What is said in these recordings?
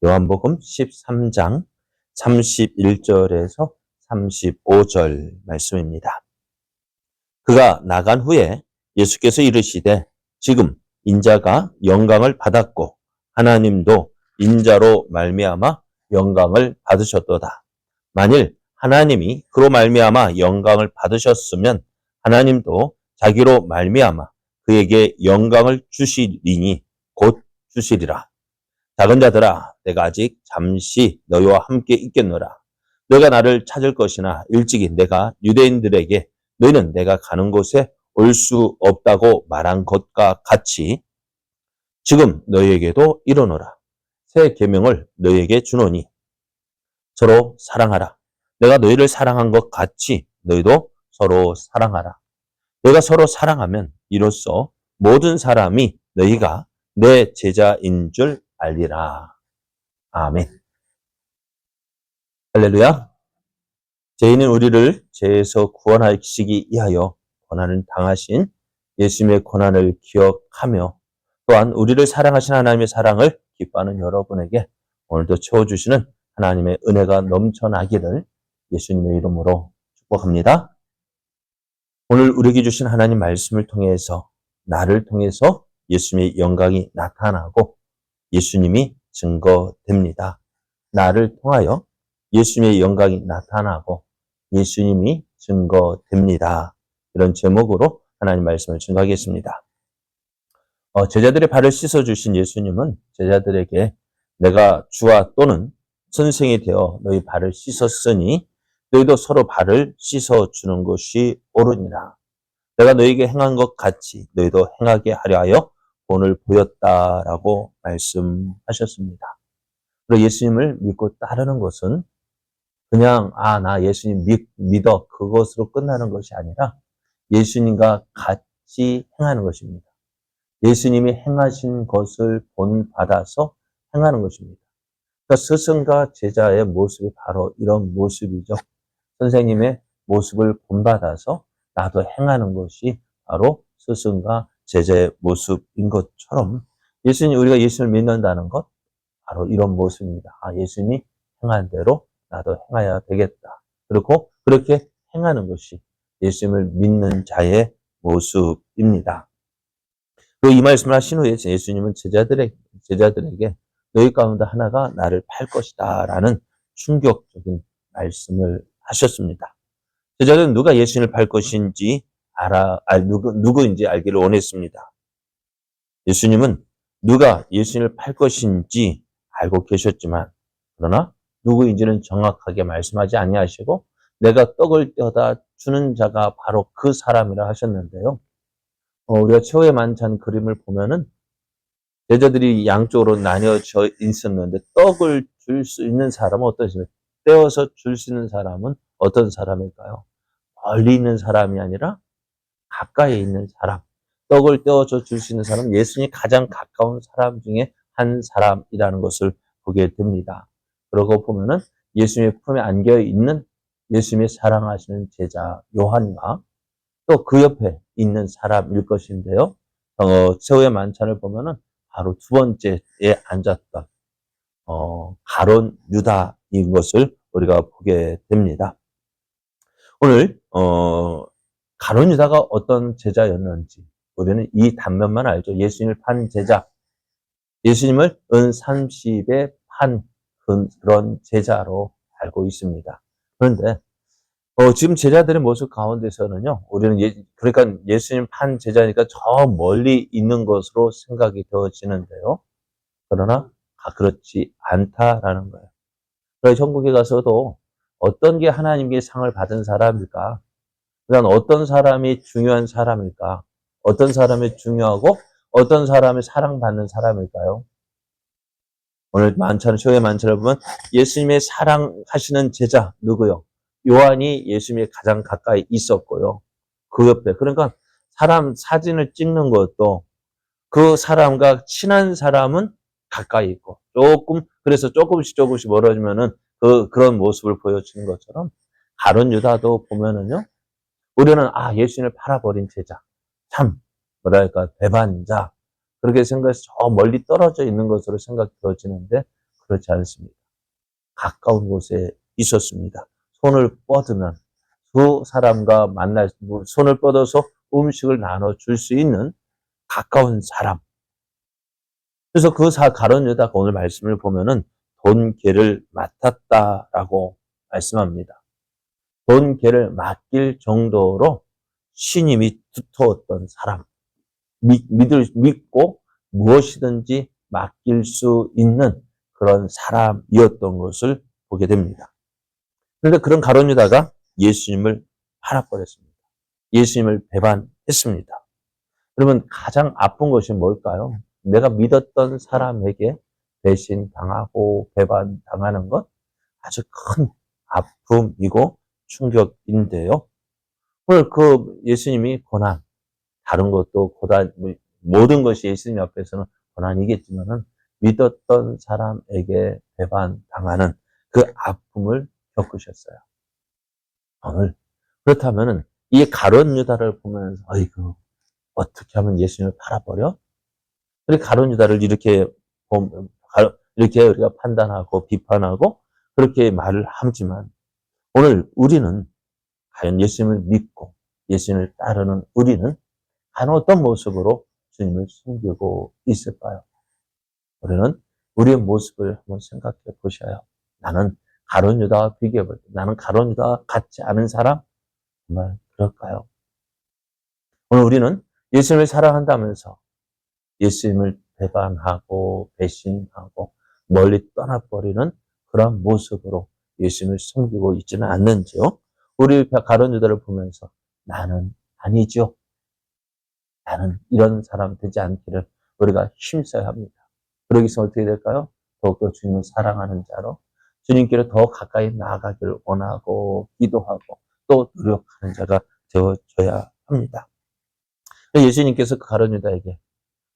요한복음 13장 31절에서 35절 말씀입니다. 그가 나간 후에 예수께서 이르시되 지금 인자가 영광을 받았고 하나님도 인자로 말미암아 영광을 받으셨도다. 만일 하나님이 그로 말미암아 영광을 받으셨으면 하나님도 자기로 말미암아 그에게 영광을 주시리니 곧 주시리라. 작은 자들아 내가 아직 잠시 너희와 함께 있겠노라. 너희가 나를 찾을 것이나 일찍이 내가 유대인들에게 너희는 내가 가는 곳에 올 수 없다고 말한 것과 같이 지금 너희에게도 이르노라. 새 계명을 너희에게 주노니 서로 사랑하라. 내가 너희를 사랑한 것 같이 너희도 서로 사랑하라. 너희가 서로 사랑하면 이로써 모든 사람이 너희가 내 제자인 줄 알리라. 아멘. 할렐루야. 죄인인 우리를 죄에서 구원하시기 위하여 고난을 당하신 예수님의 고난을 기억하며 또한 우리를 사랑하신 하나님의 사랑을 기뻐하는 여러분에게 오늘도 채워주시는 하나님의 은혜가 넘쳐나기를 예수님의 이름으로 축복합니다. 오늘 우리에게 주신 하나님 말씀을 통해서 나를 통해서 예수님의 영광이 나타나고 예수님이 증거됩니다. 나를 통하여 예수님의 영광이 나타나고 예수님이 증거됩니다. 이런 제목으로 하나님 말씀을 증거하겠습니다. 제자들의 발을 씻어주신 예수님은 제자들에게 내가 주와 또는 선생이 되어 너희 발을 씻었으니 너희도 서로 발을 씻어주는 것이 옳으니라. 내가 너희에게 행한 것 같이 너희도 행하게 하려 하여 본을 보였다라고 말씀하셨습니다. 그리고 예수님을 믿고 따르는 것은 그냥 나 예수님 믿어 그것으로 끝나는 것이 아니라 예수님과 같이 행하는 것입니다. 예수님이 행하신 것을 본받아서 행하는 것입니다. 그러니까 스승과 제자의 모습이 바로 이런 모습이죠. 선생님의 모습을 본받아서 나도 행하는 것이 바로 스승과 제자의 모습인 것처럼 우리가 예수님을 믿는다는 것 바로 이런 모습입니다. 예수님이 행한 대로 나도 행해야 되겠다. 그리고 그렇게 행하는 것이 예수님을 믿는 자의 모습입니다. 그리고 이 말씀을 하신 후에 예수님은 제자들에게 너희 가운데 하나가 나를 팔 것이다 라는 충격적인 말씀을 하셨습니다. 제자들은 누가 예수님을 팔 것인지 누구인지 알기를 원했습니다. 예수님은 누가 예수님을 팔 것인지 알고 계셨지만 그러나 누구인지는 정확하게 말씀하지 아니하시고 내가 떡을 떼어다 주는 자가 바로 그 사람이라 하셨는데요. 우리가 최후의 만찬 그림을 보면은 제자들이 양쪽으로 나뉘어져 있었는데 떡을 줄 수 있는 사람은 어떠십니까? 떼어서 줄 수 있는 사람은 어떤 사람일까요? 멀리 있는 사람이 아니라 가까이 있는 사람. 떡을 떼어서 줄 수 있는 사람은 예수님이 가장 가까운 사람 중에 한 사람이라는 것을 보게 됩니다. 그러고 보면은 예수님의 품에 안겨 있는 예수님의 사랑하시는 제자 요한과 또 그 옆에 있는 사람일 것인데요. 최후의 만찬을 보면은 바로 두 번째에 앉았던 가룟 유다인 것을 우리가 보게 됩니다. 오늘 가룟 유다가 어떤 제자였는지 우리는 이 단면만 알죠. 예수님을 판 제자, 예수님을 은 30에 판 그런 제자로 알고 있습니다. 그런데 지금 제자들의 모습 가운데서는요, 우리는 그러니까 예수님 판 제자니까 저 멀리 있는 것으로 생각이 되어지는데요. 그러나 그렇지 않다라는 거예요. 그래서 천국에 가서도 어떤 게 하나님께 상을 받은 사람일까? 그러니까 어떤 사람이 중요한 사람일까? 어떤 사람이 중요하고 어떤 사람이 사랑받는 사람일까요? 오늘 최후의 만찬을 보면 예수님의 사랑하시는 제자 누구요? 요한이 예수님의 가장 가까이 있었고요. 그 옆에 그러니까 사람 사진을 찍는 것도 그 사람과 친한 사람은 가까이 있고 그래서 조금씩 멀어지면은 그런 모습을 보여주는 것처럼 가룟 유다도 보면은요. 우리는 예수님을 팔아버린 제자 참 뭐랄까 배반자 그렇게 생각해서 저 멀리 떨어져 있는 것으로 생각되어지는데 그렇지 않습니다. 가까운 곳에 있었습니다. 손을 뻗으면 그 사람과 손을 뻗어서 음식을 나눠줄 수 있는 가까운 사람. 그래서 가룟 유다가 오늘 말씀을 보면은 돈계를 맡았다라고 말씀합니다. 돈계를 맡길 정도로 신임이 두터웠던 사람, 믿고 무엇이든지 맡길 수 있는 그런 사람이었던 것을 보게 됩니다. 그런데 그런 가룟 유다가 예수님을 팔아버렸습니다. 예수님을 배반했습니다. 그러면 가장 아픈 것이 뭘까요? 내가 믿었던 사람에게 배신당하고 배반당하는 것 아주 큰 아픔이고 충격인데요. 오늘 예수님이 고난, 다른 것도 모든 것이 예수님 앞에서는 고난이겠지만은 믿었던 사람에게 배반당하는 그 아픔을 겪으셨어요. 오늘 그렇다면은 이 가룟 유다를 보면서 아이고 어떻게 하면 예수님을 팔아버려? 우리 가룟 유다를 이렇게 우리가 판단하고 비판하고 그렇게 말을 하지만 오늘 우리는 과연 예수님을 믿고 예수님을 따르는 우리는 과연 어떤 모습으로 주님을 섬기고 있을까요? 우리는 우리의 모습을 한번 생각해 보셔요. 나는 가룟 유다와 비교해 볼 때 나는 가룟 유다와 같지 않은 사람? 정말 그럴까요? 오늘 우리는 예수님을 사랑한다면서 예수님을 배반하고 배신하고 멀리 떠나버리는 그런 모습으로 예수님을 섬기고 있지는 않는지요? 우리 가룟 유다를 보면서 나는 아니죠. 나는 이런 사람 되지 않기를 우리가 힘써야 합니다. 그러기 위해서 어떻게 될까요? 더욱더 주님을 사랑하는 자로 주님께로 더 가까이 나아가기를 원하고 기도하고 또 노력하는 자가 되어줘야 합니다. 예수님께서 그 가룟 유다에게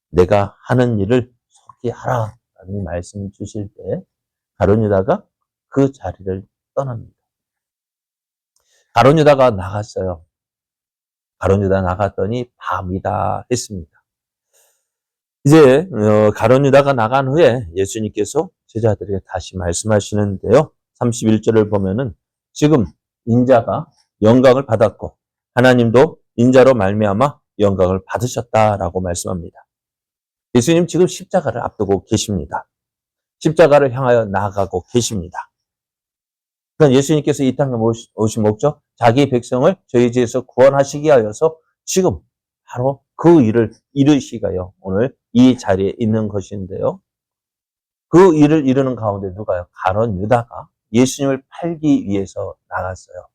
내가 하는 일을 속히 하라 라는 말씀을 주실 때 가룟 유다가 그 자리를 떠납니다. 가룟 유다가 나갔어요. 가룟 유다 나갔더니 밤이다 했습니다. 이제 가룟 유다가 나간 후에 예수님께서 제자들에게 다시 말씀하시는데요. 31절을 보면은 지금 인자가 영광을 받았고 하나님도 인자로 말미암아 영광을 받으셨다라고 말씀합니다. 예수님 지금 십자가를 앞두고 계십니다. 십자가를 향하여 나아가고 계십니다. 그러니까 예수님께서 이 땅에 오신 목적, 자기 백성을 저희 죄에서 구원하시기 위하여서 지금 바로 그 일을 이루시가요. 오늘 이 자리에 있는 것인데요. 그 일을 이루는 가운데 누가요? 가룟 유다가 예수님을 팔기 위해서 나갔어요.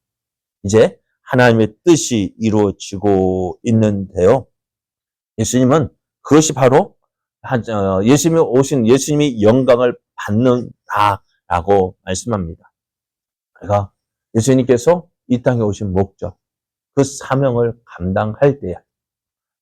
이제 하나님의 뜻이 이루어지고 있는데요. 예수님은 그것이 바로 예수님이 영광을 받는다라고 말씀합니다. 그러니까 예수님께서 이 땅에 오신 목적, 그 사명을 감당할 때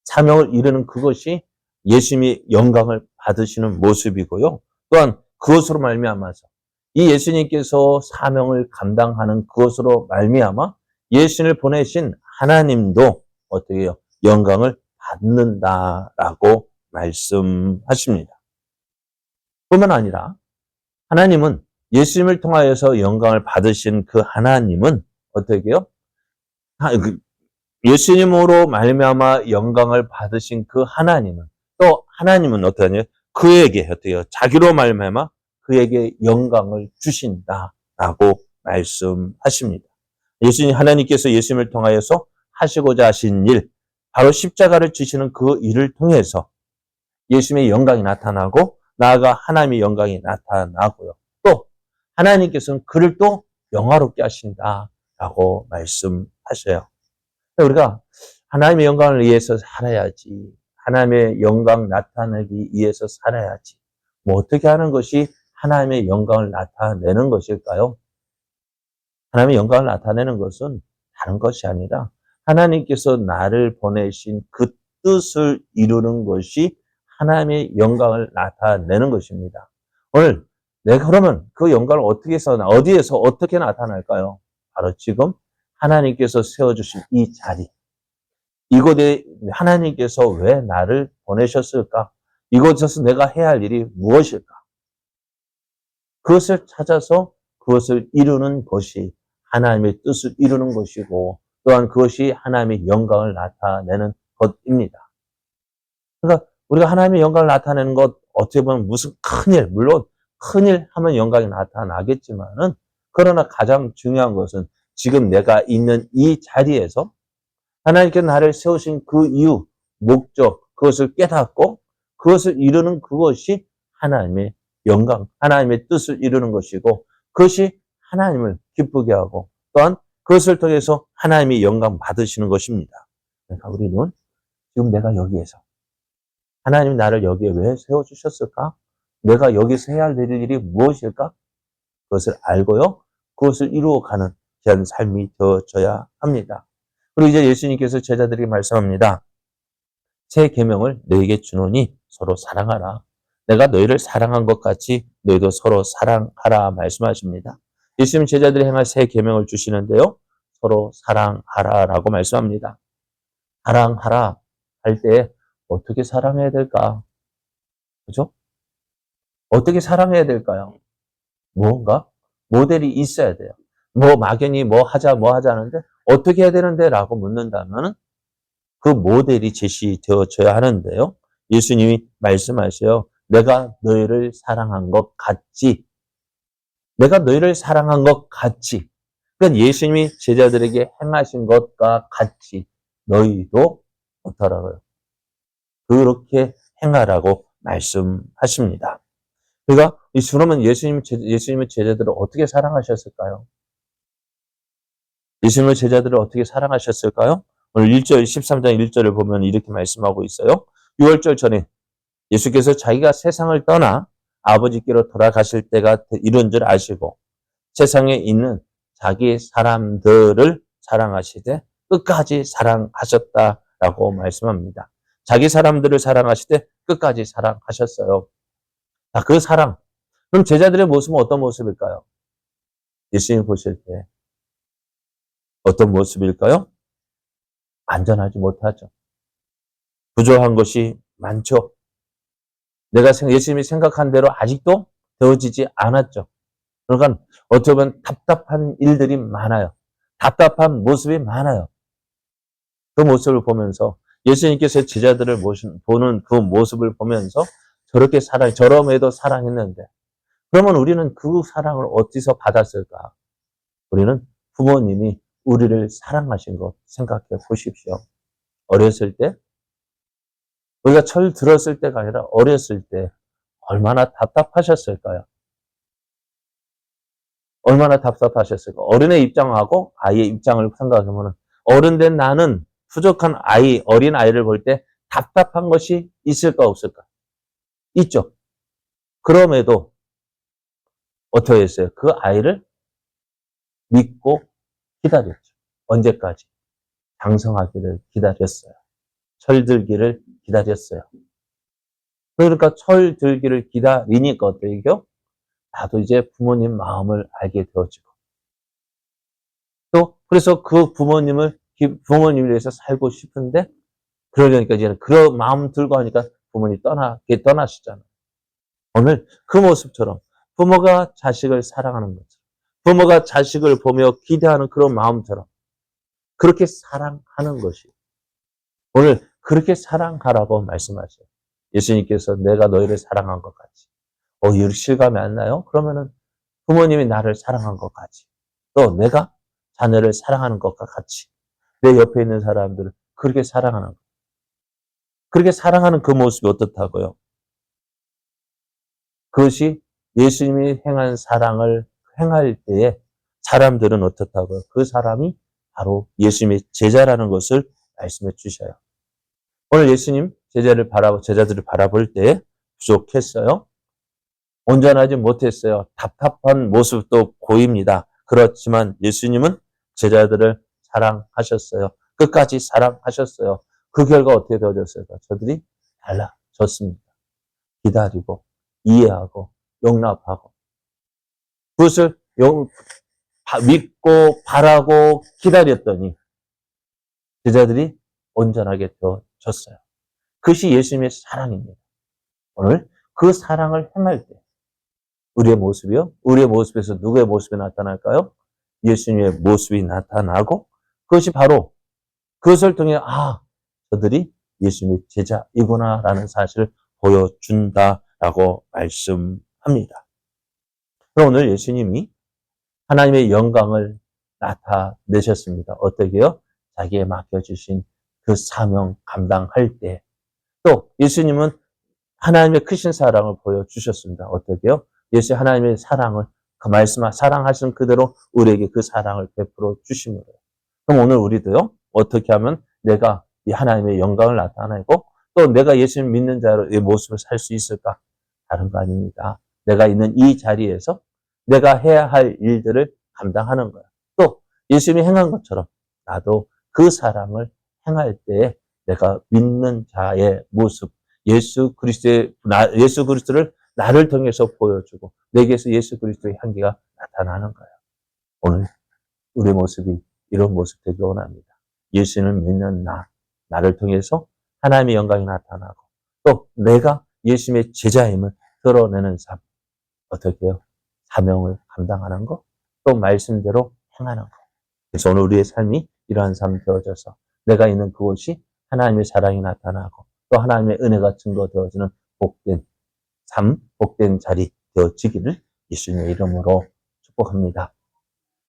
사명을 이루는 그것이 예수님이 영광을 받으시는 모습이고요. 또한 그것으로 말미암아서 이 예수님께서 사명을 감당하는 그것으로 말미암아 예수님을 보내신 하나님도 어떻게 해요? 영광을 받는다라고 말씀하십니다. 뿐만 아니라 하나님은 예수님을 통하여서 영광을 받으신 그 하나님은 어떻게 해요? 예수님으로 말미암아 영광을 받으신 그 하나님은 또 하나님은 어떻게 하냐? 그에게 어떻게 해요? 자기로 말미암아 그에게 영광을 주신다라고 말씀하십니다. 하나님께서 예수님을 통하여서 하시고자 하신 일, 바로 십자가를 주시는 그 일을 통해서 예수님의 영광이 나타나고 나아가 하나님의 영광이 나타나고요. 또 하나님께서는 그를 또 영화롭게 하신다라고 말씀하셔요. 우리가 하나님의 영광을 위해서 살아야지, 하나님의 영광 나타내기 위해서 살아야지, 어떻게 하는 것이 하나님의 영광을 나타내는 것일까요? 하나님의 영광을 나타내는 것은 다른 것이 아니라 하나님께서 나를 보내신 그 뜻을 이루는 것이 하나님의 영광을 나타내는 것입니다. 오늘 내가 그러면 그 영광을 어디에서 어떻게 나타날까요? 바로 지금 하나님께서 세워주신 이 자리, 이곳에 하나님께서 왜 나를 보내셨을까? 이곳에서 내가 해야 할 일이 무엇일까? 그것을 찾아서 그것을 이루는 것이 하나님의 뜻을 이루는 것이고 또한 그것이 하나님의 영광을 나타내는 것입니다. 그러니까 우리가 하나님의 영광을 나타내는 것 어떻게 보면 무슨 큰일, 물론 큰일 하면 영광이 나타나겠지만은 그러나 가장 중요한 것은 지금 내가 있는 이 자리에서 하나님께서 나를 세우신 그 이유, 목적, 그것을 깨닫고 그것을 이루는 그것이 하나님의 영광, 하나님의 뜻을 이루는 것이고 그것이 하나님을 기쁘게 하고 또한 그것을 통해서 하나님의 영광 받으시는 것입니다. 그러니까 우리는 지금 내가 여기에서 하나님이 나를 여기에 왜 세워주셨을까? 내가 여기서 해야 될 일이 무엇일까? 그것을 알고요. 그것을 이루어가는 귀한 삶이 되어져야 합니다. 그리고 이제 예수님께서 제자들에게 말씀합니다. 새 계명을 너희에게 주노니 서로 사랑하라. 내가 너희를 사랑한 것 같이 너희도 서로 사랑하라 말씀하십니다. 예수님 제자들이 행할 새 계명을 주시는데요. 서로 사랑하라라고 말씀합니다. 사랑하라 할 때 어떻게 사랑해야 될까? 그죠? 어떻게 사랑해야 될까요? 무언가 모델이 있어야 돼요. 뭐 막연히 뭐 하자 하는데 어떻게 해야 되는데 라고 묻는다면 그 모델이 제시되어져야 하는데요. 예수님이 말씀하셔요. 내가 너희를 사랑한 것 같지. 내가 너희를 사랑한 것 같지. 그러니까 예수님이 제자들에게 행하신 것과 같이 너희도 어떠라고요? 그렇게 행하라고 말씀하십니다. 그러니까 그러면 예수님의 제자들을 어떻게 사랑하셨을까요? 예수님의 제자들을 어떻게 사랑하셨을까요? 오늘 1절, 13장 1절을 보면 이렇게 말씀하고 있어요. 6월절 전에 예수께서 자기가 세상을 떠나 아버지께로 돌아가실 때가 이른 줄 아시고 세상에 있는 자기 사람들을 사랑하시되 끝까지 사랑하셨다라고 말씀합니다. 자기 사람들을 사랑하시되 끝까지 사랑하셨어요. 자, 그 사랑. 그럼 제자들의 모습은 어떤 모습일까요? 예수님 보실 때 어떤 모습일까요? 안전하지 못하죠. 부족한 것이 많죠. 예수님이 생각한 대로 아직도 되어지지 않았죠. 그러니까 어떻게 보면 답답한 일들이 많아요. 답답한 모습이 많아요. 그 모습을 보면서 예수님께서 제자들을 보는 그 모습을 보면서 저럼에도 사랑했는데 그러면 우리는 그 사랑을 어디서 받았을까? 우리는 부모님이 우리를 사랑하신 것 생각해 보십시오. 어렸을 때 우리가 철 들었을 때가 아니라 어렸을 때 얼마나 답답하셨을까요? 얼마나 답답하셨을까? 어른의 입장하고 아이의 입장을 생각하면 어른 된 나는 부족한 어린 아이를 볼 때 답답한 것이 있을까 없을까? 있죠. 그럼에도 어떻게 했어요? 그 아이를 믿고 기다렸죠. 언제까지? 장성하기를 기다렸어요. 철들기를 기다렸어요. 그러니까 철들기를 기다리니까 어때요? 나도 이제 부모님 마음을 알게 되어지고 또 그래서 그 부모님을 위해서 살고 싶은데 그러려니까 이제는 그런 마음 들고 하니까 부모님이 떠나시잖아요. 오늘 그 모습처럼 부모가 자식을 사랑하는 것처럼 부모가 자식을 보며 기대하는 그런 마음처럼 그렇게 사랑하는 것이 오늘 그렇게 사랑하라고 말씀하셔요. 예수님께서 내가 너희를 사랑한 것 같이. 이렇게 실감이 안 나요? 그러면은 부모님이 나를 사랑한 것 같이. 또 내가 자녀를 사랑하는 것과 같이. 내 옆에 있는 사람들을 그렇게 사랑하는 것. 그렇게 사랑하는 그 모습이 어떻다고요? 그것이 예수님이 행한 사랑을 행할 때에 사람들은 어떻다고요? 그 사람이 바로 예수님의 제자라는 것을 말씀해 주셔요. 오늘 예수님 제자들을 바라볼 때 부족했어요. 온전하지 못했어요. 답답한 모습도 보입니다. 그렇지만 예수님은 제자들을 사랑하셨어요. 끝까지 사랑하셨어요. 그 결과 어떻게 되어졌을까? 저들이 달라졌습니다. 기다리고 이해하고 용납하고 그것을 믿고 바라고 기다렸더니 제자들이 온전하게 되어졌어요. 그것이 예수님의 사랑입니다. 오늘 그 사랑을 행할 때 우리의 모습이요? 우리의 모습에서 누구의 모습이 나타날까요? 예수님의 모습이 나타나고 그것이 바로 그것을 통해 저들이 예수님의 제자이구나라는 사실을 보여준다라고 말씀합니다. 오늘 예수님이 하나님의 영광을 나타내셨습니다. 어떻게요? 자기에 맡겨주신 그 사명 감당할 때 또 예수님은 하나님의 크신 사랑을 보여주셨습니다. 어떻게요? 예수 하나님의 사랑을 그 말씀 사랑하신 그대로 우리에게 그 사랑을 베풀어 주심으로. 그럼 오늘 우리도요. 어떻게 하면 내가 이 하나님의 영광을 나타내고 또 내가 예수님 믿는 자의 모습을 살 수 있을까? 다른 거 아닙니다. 내가 있는 이 자리에서 내가 해야 할 일들을 감당하는 거야. 또 예수님이 행한 것처럼 나도 그 사랑을 행할 때에 내가 믿는 자의 모습, 예수 그리스도를 나를 통해서 보여주고 내게서 예수 그리스도의 향기가 나타나는 거예요. 오늘 우리의 모습이 이런 모습 되기 원합니다. 예수를 믿는 나를 통해서 하나님의 영광이 나타나고 또 내가 예수님의 제자임을 드러내는 삶. 어떻게 해요? 사명을 감당하는 것, 또 말씀대로 행하는 것. 그래서 오늘 우리의 삶이 이러한 삶이 되어져서 내가 있는 그곳이 하나님의 사랑이 나타나고 또 하나님의 은혜가 증거되어지는 복된 삶, 복된 자리 되어지기를 예수님의 이름으로 축복합니다.